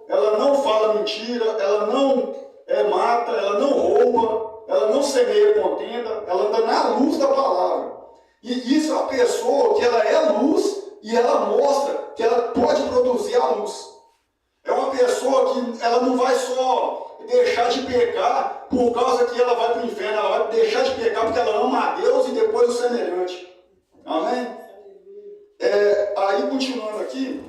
ela não fala mentira, ela não mata, ela não rouba, ela não semeia contenda, ela anda na luz da palavra. E isso é uma pessoa que ela é luz e ela mostra que ela pode produzir a luz. É uma pessoa que ela não vai só deixar de pecar por causa que ela vai para o inferno, ela vai deixar de pecar porque ela ama a Deus e depois o semelhante. Amém? Aí continuando aqui,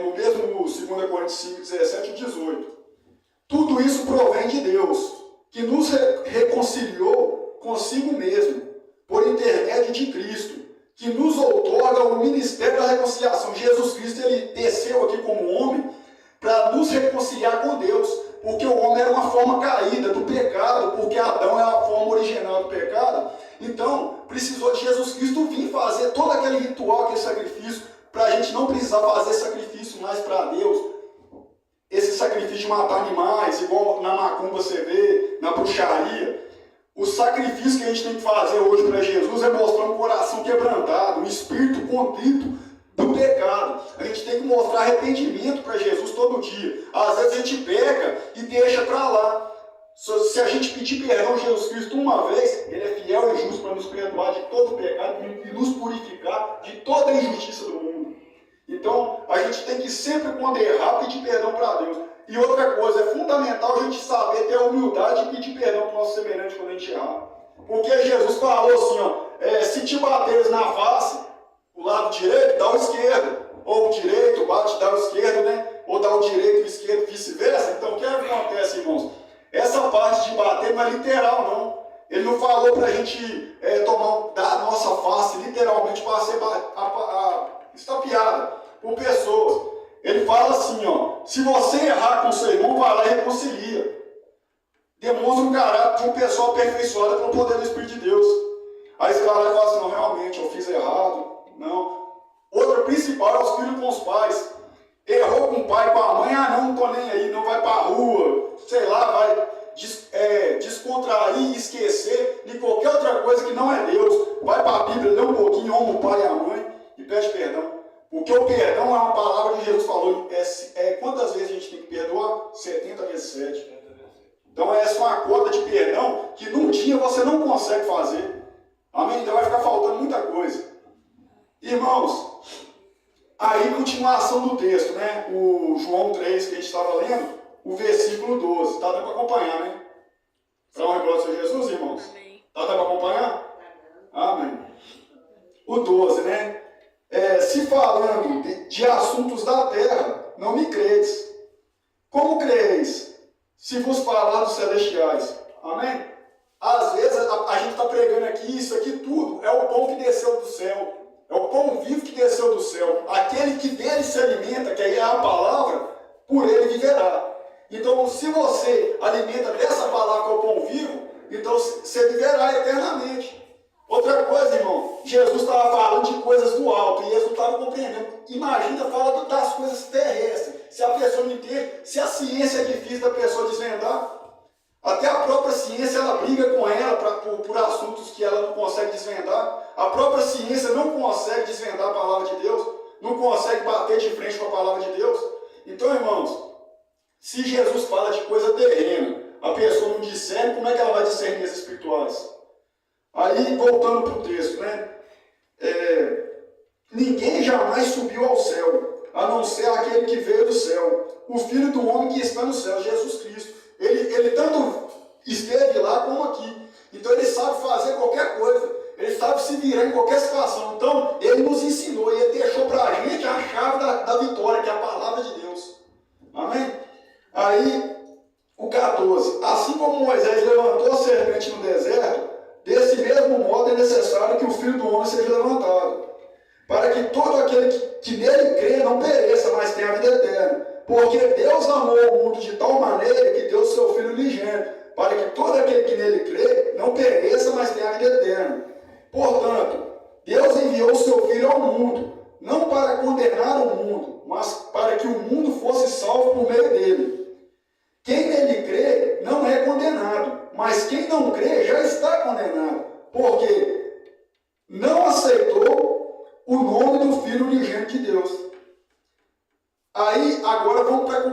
no mesmo 2 Coríntios 5, 17 e 18. Tudo isso provém de Deus, que nos reconciliou consigo mesmo, por intermédio de Cristo, que nos outorga o ministério da reconciliação. Jesus Cristo, ele desceu aqui como homem para nos reconciliar com Deus, porque o homem era uma forma caída do pecado, porque Adão é a forma original do pecado. Então, precisou de Jesus Cristo vir fazer todo aquele ritual, aquele sacrifício, para a gente não precisar fazer sacrifício mais para Deus. Esse sacrifício de matar animais, igual na macumba você vê, na bruxaria. O sacrifício que a gente tem que fazer hoje para Jesus é mostrar um coração quebrantado, um espírito contrito do pecado. A gente tem que mostrar arrependimento para Jesus todo dia. Às vezes a gente peca e deixa para lá. Se a gente pedir perdão a Jesus Cristo uma vez, Ele é fiel e justo para nos perdoar de todo pecado e nos purificar de toda a injustiça do mundo. Então, a gente tem que sempre, quando errar, pedir perdão para Deus. E outra coisa, é fundamental a gente saber ter a humildade e pedir perdão para o nosso semelhante quando a gente errar. Porque Jesus falou assim, se te bateres na face, o lado direito, dá o esquerdo. Ou o direito bate, dá o esquerdo, né? Ou dá o direito e o esquerdo, vice-versa. Então, o que acontece, irmãos? Essa parte de bater não é literal, não. Ele não falou para a gente dar a nossa face literalmente para ser estapeada por pessoas. Ele fala assim, se você errar com seu irmão, vai lá e reconcilia. Demonstra um caráter de uma pessoa aperfeiçoada pelo poder do Espírito de Deus. Aí esse cara fala assim, não, realmente, eu fiz errado. Não. Outra principal é os filhos com os pais. Errou com o pai, com a mãe, não tô nem aí, não vai pra rua, sei lá, vai descontrair, esquecer de qualquer outra coisa que não é Deus. Vai para a Bíblia, lê um pouquinho, honra o pai e a mãe e pede perdão. Porque o perdão é uma palavra que Jesus falou, quantas vezes a gente tem que perdoar? 70 vezes 7. Então essa é uma cota de perdão que num dia você não consegue fazer. Amém? Então vai ficar faltando muita coisa. Irmãos, aí continuação do texto, né? O João 3 que a gente estava lendo, o versículo 12. Está dando para acompanhar, né? Para honra e glória ao Senhor Jesus, irmãos? Amém. Está dando para acompanhar? Amém. O 12, né? Se falando de assuntos da terra, não me credes. Como creis? Se vos falar dos celestiais. Amém? Às vezes a gente está pregando aqui, isso aqui tudo é o pão que desceu do céu. É o pão vivo que desceu do céu. Aquele que dele se alimenta, que aí é a palavra, por ele viverá. Então, se você alimenta dessa palavra que é o pão vivo, então você viverá eternamente. Outra coisa, irmão, Jesus estava falando de coisas do alto e eles não estavam compreendendo. Imagina, fala das coisas terrestres. Se a pessoa não entende, se a ciência é difícil da pessoa desvendar, até a própria ciência ela briga com ela por assuntos que ela não consegue desvendar. A própria ciência não consegue desvendar a palavra de Deus, não consegue bater de frente com a palavra de Deus. Então, irmãos, se Jesus fala de coisa terrena, a pessoa não discerne, como é que ela vai discernir as espirituais? Aí, voltando para o texto, né? Ninguém jamais subiu ao céu, a não ser aquele que veio do céu, o Filho do Homem que está no céu, Jesus Cristo. Ele tanto esteve lá como aqui. Então ele sabe fazer qualquer coisa. Ele sabe se virar em qualquer situação. Então ele nos ensinou e ele deixou para a gente a chave da vitória, que é a palavra de Deus. Amém? Aí, o 14. Assim como Moisés levantou a serpente no deserto, desse mesmo modo é necessário que o Filho do Homem seja levantado, para que todo aquele que nele crê não pereça, mas tenha a vida eterna. Porque Deus amou o mundo de tal maneira que deu o seu Filho unigênito, para que todo aquele que nele crê não pereça, mas tenha a vida eterna. Portanto, Deus enviou o seu Filho ao mundo, não para condenar o mundo, mas para que o mundo fosse salvo por meio dele. Quem nele crê não é condenado, mas quem não crê já está condenado, porque não aceitou o nome do Filho unigênito de Deus. Aí, agora vamos para